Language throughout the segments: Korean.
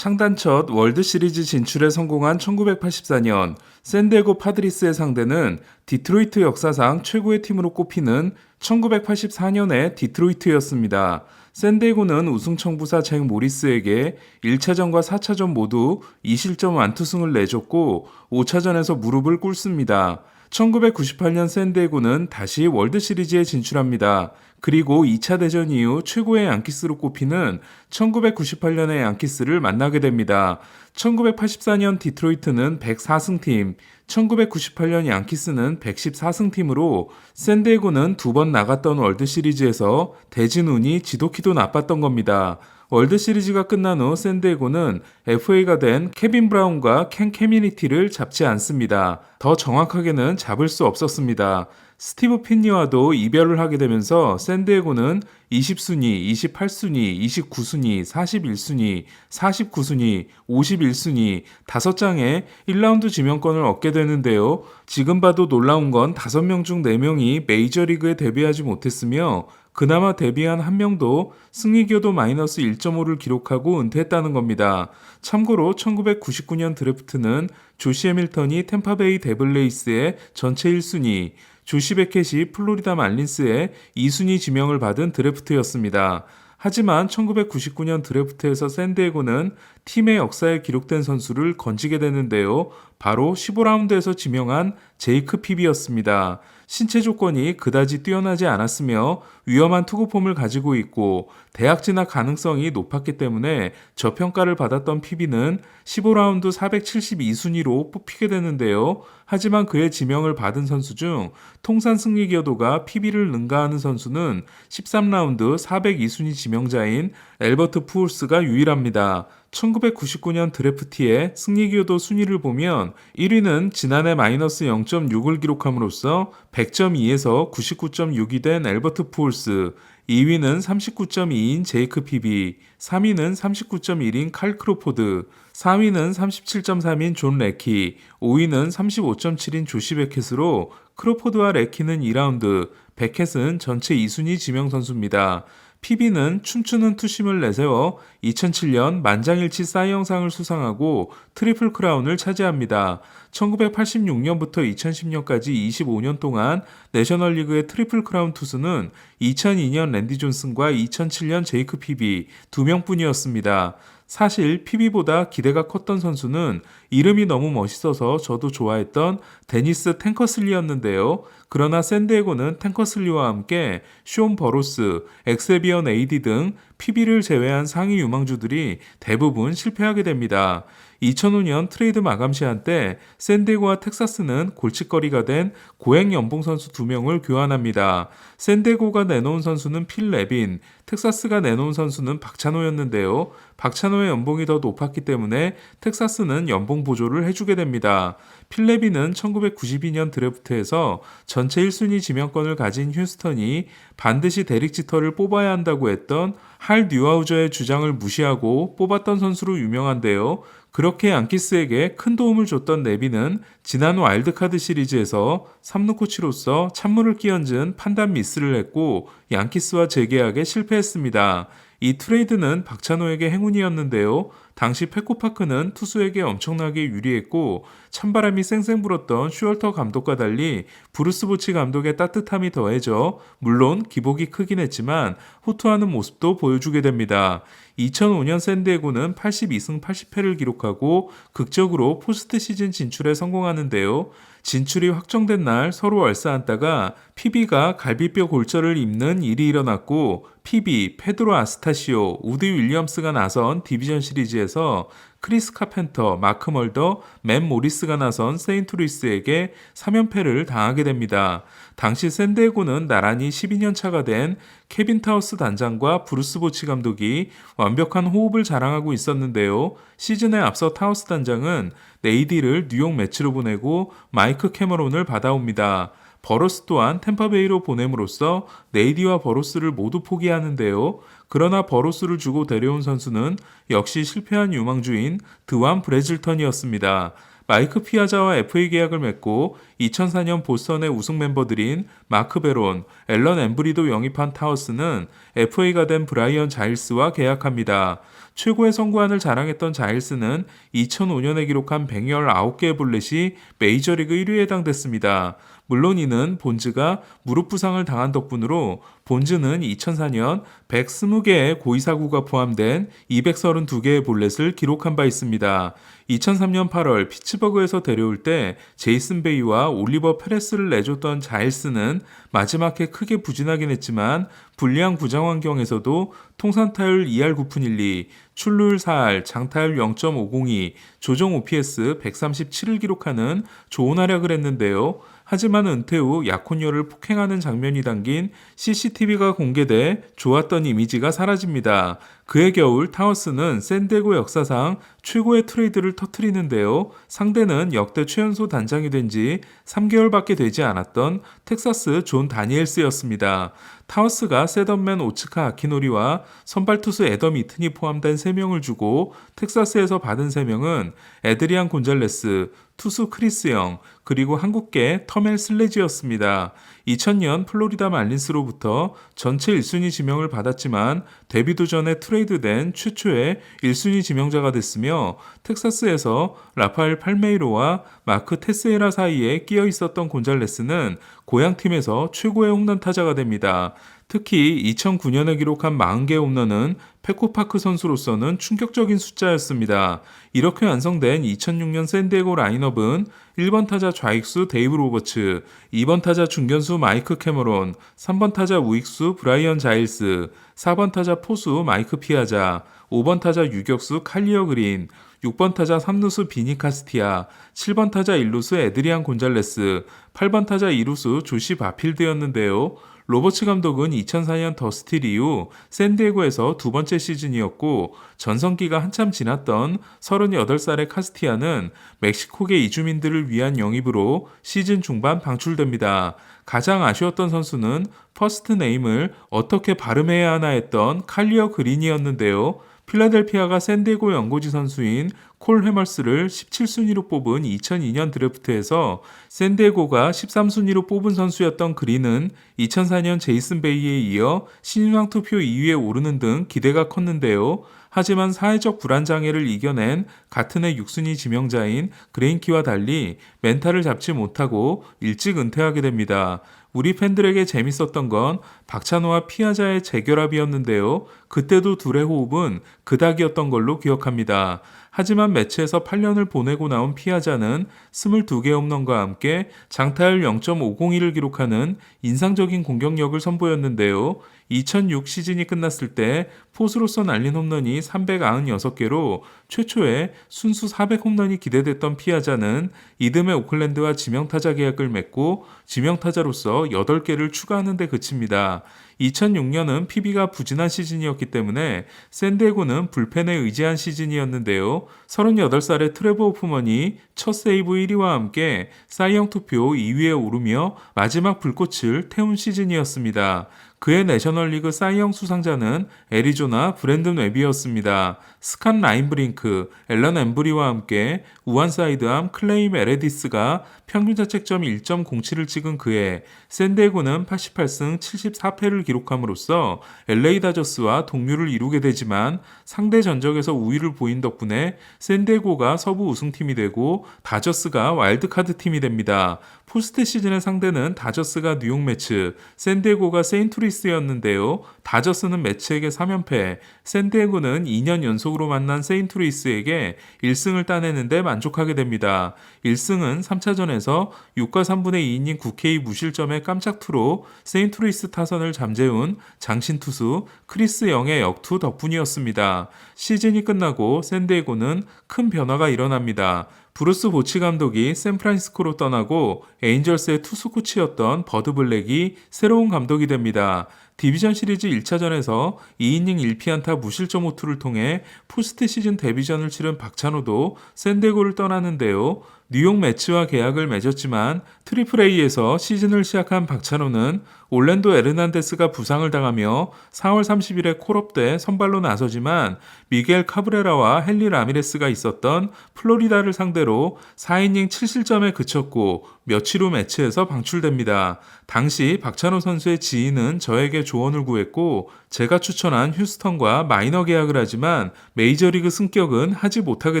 창단 첫 월드시리즈 진출에 성공한 1984년 샌디에고 파드리스의 상대는 디트로이트 역사상 최고의 팀으로 꼽히는 1984년의 디트로이트였습니다. 샌디에고는 우승 청부사 잭 모리스에게 1차전과 4차전 모두 2실점 완투승을 내줬고 5차전에서 무릎을 꿇습니다. 1998년 샌디에고는 다시 월드시리즈에 진출합니다. 그리고 2차 대전 이후 최고의 양키스로 꼽히는 1998년의 양키스를 만나게 됩니다. 1984년 디트로이트는 104승 팀, 1998년 양키스는 114승 팀으로 샌디에고는 두 번 나갔던 월드시리즈에서 대진 운이 지독히도 나빴던 겁니다. 월드시리즈가 끝난 후 샌디에고는 FA가 된 케빈 브라운과 켄 캐미니티를 잡지 않습니다. 더 정확하게는 잡을 수 없었습니다. 스티브 핀니와도 이별을 하게 되면서 샌디에고는 20순위, 28순위, 29순위, 41순위, 49순위, 51순위 5장의 1라운드 지명권을 얻게 되는데요. 지금 봐도 놀라운 건 5명 중 4명이 메이저리그에 데뷔하지 못했으며 그나마 데뷔한 한 명도 승리교도 마이너스 1.5를 기록하고 은퇴했다는 겁니다. 참고로 1999년 드래프트는 조시 해밀턴이 템파베이 데블레이스의 전체 1순위, 조시 베켓이 플로리다 말린스의 2순위 지명을 받은 드래프트였습니다. 하지만 1999년 드래프트에서 샌디에고는 팀의 역사에 기록된 선수를 건지게 되는데요. 바로 15라운드에서 지명한 제이크 피비였습니다. 신체 조건이 그다지 뛰어나지 않았으며 위험한 투구폼을 가지고 있고 대학 진학 가능성이 높았기 때문에 저평가를 받았던 피비는 15라운드 472순위로 뽑히게 되는데요. 하지만 그의 지명을 받은 선수 중 통산 승리 기여도가 피비를 능가하는 선수는 13라운드 402순위 지명자인 엘버트 푸울스가 유일합니다. 1999년 드래프트의 승리기여도 순위를 보면 1위는 지난해 마이너스 0.6을 기록함으로써 100.2에서 99.6이 된 엘버트 푸울스, 2위는 39.2인 제이크 피비, 3위는 39.1인 칼 크로포드, 4위는 37.3인 존 레키, 5위는 35.7인 조시 베켓으로 크로포드와 레키는 2라운드, 베켓은 전체 2순위 지명 선수입니다. 피비는 춤추는 투심을 내세워 2007년 만장일치 사이영상을 수상하고 트리플 크라운을 차지합니다. 1986년부터 2010년까지 25년 동안 내셔널리그의 트리플 크라운 투수는 2002년 랜디 존슨과 2007년 제이크 피비 2명뿐이었습니다. 사실 피비보다 기대가 컸던 선수는 이름이 너무 멋있어서 저도 좋아했던 데니스 탱커슬리였는데요. 그러나 샌디에고는 탱커슬리와 함께 쇼온 버로스, 엑세비언 에이디 등 피비를 제외한 상위 유망주들이 대부분 실패하게 됩니다. 2005년 트레이드 마감 시한 때 샌디에고와 텍사스는 골칫거리가 된 고액 연봉 선수 2명을 교환합니다. 샌디에고가 내놓은 선수는 필 레빈, 텍사스가 내놓은 선수는 박찬호였는데요. 박찬호의 연봉이 더 높았기 때문에 텍사스는 연봉 보조를 해주게 됩니다. 필 레빈은 1992년 드래프트에서 전체 1순위 지명권을 가진 휴스턴이 반드시 데릭 지터를 뽑아야 한다고 했던 할 뉴하우저의 주장을 무시하고 뽑았던 선수로 유명한데요. 그렇게 양키스에게 큰 도움을 줬던 레빈은 지난 와일드카드 시리즈에서 3루 코치로서 찬물을 끼얹은 판단 미스를 했고 양키스와 재계약에 실패했습니다. 이 트레이드는 박찬호에게 행운이었는데요. 당시 페코파크는 투수에게 엄청나게 유리했고 찬바람이 쌩쌩 불었던 슈얼터 감독과 달리 브루스 보치 감독의 따뜻함이 더해져 물론 기복이 크긴 했지만 호투하는 모습도 보여주게 됩니다. 2005년 샌디에고는 82승 80패를 기록하고 극적으로 포스트 시즌 진출에 성공하는데요. 진출이 확정된 날 서로 얼싸안다가 피비가 갈비뼈 골절을 입는 일이 일어났고 피비, 페드로 아스타시오, 우디 윌리엄스가 나선 디비전 시리즈에서 크리스 카펜터, 마크 멀더, 맨 모리스가 나선 세인트루이스에게 3연패를 당하게 됩니다. 당시 샌디에고는 나란히 12년 차가 된 케빈 타우스 단장과 브루스 보치 감독이 완벽한 호흡을 자랑하고 있었는데요. 시즌에 앞서 타우스 단장은 네이디를 뉴욕 매치로 보내고 마이크 캐머론을 받아옵니다. 버로스 또한 템파베이로 보냄으로써 네이디와 버로스를 모두 포기하는데요. 그러나 버로스를 주고 데려온 선수는 역시 실패한 유망주인 드완 브래즐턴이었습니다. 마이크 피아자와 FA 계약을 맺고 2004년 보스턴의 우승 멤버들인 마크 베론, 앨런 엠브리도 영입한 타워스는 FA가 된 브라이언 자일스와 계약합니다. 최고의 선구안을 자랑했던 자일스는 2005년에 기록한 119개의 볼넷이 메이저리그 1위에 해당됐습니다. 물론 이는 본즈가 무릎 부상을 당한 덕분으로 본즈는 2004년 120개의 고의사구가 포함된 232개의 볼넷을 기록한 바 있습니다. 2003년 8월 피츠버그에서 데려올 때 제이슨 베이와 올리버 페레스를 내줬던 자일스는 마지막에 크게 부진하긴 했지만 불리한 구장 환경에서도 통산타율 2할 9푼 1리, 출루율 4할, 장타율 0.502, 조정 OPS 137을 기록하는 좋은 활약을 했는데요. 하지만 은퇴 후 약혼녀를 폭행하는 장면이 담긴 CCTV가 공개돼 좋았던 이미지가 사라집니다. 그해 겨울 타워스는 샌디에고 역사상 최고의 트레이드를 터뜨리는데요. 상대는 역대 최연소 단장이 된 지 3개월밖에 되지 않았던 텍사스 존 다니엘스였습니다. 타워스가 셋업맨 오츠카 아키노리와 선발 투수 애덤 이튼이 포함된 3명을 주고 텍사스에서 받은 3명은 에드리안 곤잘레스, 투수 크리스 영, 그리고 한국계 터멜 슬레지였습니다. 2000년 플로리다 말린스로부터 전체 1순위 지명을 받았지만 데뷔도 전에 트레이드된 최초의 1순위 지명자가 됐으며 텍사스에서 라파엘 팔메이로와 마크 테스에라 사이에 끼어 있었던 곤잘레스는 고향팀에서 최고의 홈런 타자가 됩니다. 특히 2009년에 기록한 40개 홈런은 페코파크 선수로서는 충격적인 숫자였습니다. 이렇게 완성된 2006년 샌디에고 라인업은 1번 타자 좌익수 데이브 로버츠, 2번 타자 중견수 마이크 캐머론, 3번 타자 우익수 브라이언 자일스, 4번 타자 포수 마이크 피아자, 5번 타자 유격수 칼리어 그린, 6번 타자 3루수 비니 카스티아, 7번 타자 1루수 에드리안 곤잘레스, 8번 타자 2루수 조시 바필드였는데요. 로버츠 감독은 2004년 더스틸 이후 샌디에고에서 두 번째 시즌이었고 전성기가 한참 지났던 38살의 카스티아는 멕시코계 이주민들을 위한 영입으로 시즌 중반 방출됩니다. 가장 아쉬웠던 선수는 퍼스트 네임을 어떻게 발음해야 하나 했던 칼리어 그린이었는데요. 필라델피아가 샌디에고 연고지 선수인 콜 해멀스를 17순위로 뽑은 2002년 드래프트에서 샌디에고가 13순위로 뽑은 선수였던 그린은 2004년 제이슨 베이에 이어 신인왕 투표 2위에 오르는 등 기대가 컸는데요. 하지만 사회적 불안장애를 이겨낸 같은 해 6순위 지명자인 그레인키와 달리 멘탈을 잡지 못하고 일찍 은퇴하게 됩니다. 우리 팬들에게 재밌었던 건 박찬호와 피아자의 재결합이었는데요. 그때도 둘의 호흡은 그닥이었던 걸로 기억합니다. 하지만 매치에서 8년을 보내고 나온 피아자는 22개 홈런과 함께 장타율 0.502를 기록하는 인상적인 공격력을 선보였는데요. 2006 시즌이 끝났을 때 포수로서 날린 홈런이 396개로 최초의 순수 400홈런이 기대됐던 피아자는 이듬해 오클랜드와 지명타자 계약을 맺고 지명타자로서 8개를 추가하는 데 그칩니다. 2006년은 PB가 부진한 시즌이었기 때문에 샌디에고는 불펜에 의지한 시즌이었는데요. 38살의 트레버 호프먼이 첫 세이브 1위와 함께 사이영 투표 2위에 오르며 마지막 불꽃을 태운 시즌이었습니다. 그의 내셔널리그 사이영 수상자는 애리조나 브랜든 웨비였습니다. 스칸 라인브링크, 앨런 엠브리와 함께 우한사이드암 클레이 메레디스가 평균 자책점 1.07을 찍은 그해 샌디에고는 88승 74패를 기록함으로써 LA 다저스와 동률을 이루게 되지만 상대 전적에서 우위를 보인 덕분에 샌디에고가 서부 우승팀이 되고 다저스가 와일드카드 팀이 됩니다. 포스트 시즌의 상대는 다저스가 뉴욕 매츠, 샌디에고가 세인트루이스였는데요. 다저스는 매츠에게 3연패, 샌디에고는 2년 연속으로 만난 세인트루이스에게 1승을 따내는데 만족하게 됩니다. 1승은 3차전에서 6과 3분의 2이닝 9K 무실점의 깜짝 투로 세인트루이스 타선을 잠재운 장신 투수 크리스 영의 역투 덕분이었습니다. 시즌이 끝나고 샌디에고는 큰 변화가 일어납니다. 브루스 보치 감독이 샌프란시스코로 떠나고 에인절스의 투수 코치였던 버드 블랙이 새로운 감독이 됩니다. 디비전 시리즈 1차전에서 2이닝 1피안타 무실점 호투를 통해 포스트 시즌 데뷔전을 치른 박찬호도 샌디에고를 떠나는데요. 뉴욕 매츠와 계약을 맺었지만 트리플 A에서 시즌을 시작한 박찬호는 올랜도 에르난데스가 부상을 당하며 4월 30일에 콜업 때 선발로 나서지만 미겔 카브레라와 헨리 라미레스가 있었던 플로리다를 상대로 4이닝 7실점에 그쳤고 며칠 후 매치에서 방출됩니다. 당시 박찬호 선수의 지인은 저에게 조언을 구했고 제가 추천한 휴스턴과 마이너 계약을 하지만 메이저리그 승격은 하지 못하게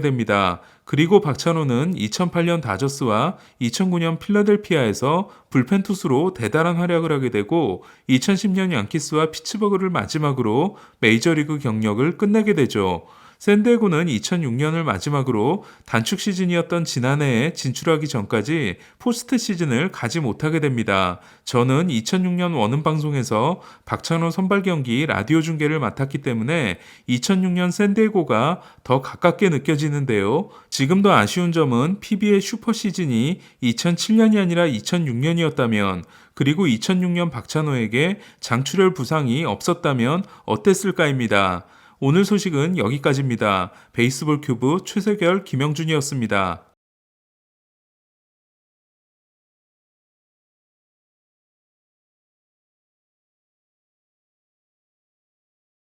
됩니다. 그리고 박찬호는 2008년 다저스와 2009년 필라델피아에서 불펜 투수로 대단한 활약을 하게 되고 2010년 양키스와 피츠버그를 마지막으로 메이저리그 경력을 끝내게 되죠. 샌디에고는 2006년을 마지막으로 단축 시즌이었던 지난해에 진출하기 전까지 포스트 시즌을 가지 못하게 됩니다. 저는 2006년 원음 방송에서 박찬호 선발 경기 라디오 중계를 맡았기 때문에 2006년 샌디에고가 더 가깝게 느껴지는데요. 지금도 아쉬운 점은 PB의 슈퍼 시즌이 2007년이 아니라 2006년이었다면 그리고 2006년 박찬호에게 장출혈 부상이 없었다면 어땠을까입니다. 오늘 소식은 여기까지입니다. 베이스볼 큐브 최세결 김영준이었습니다.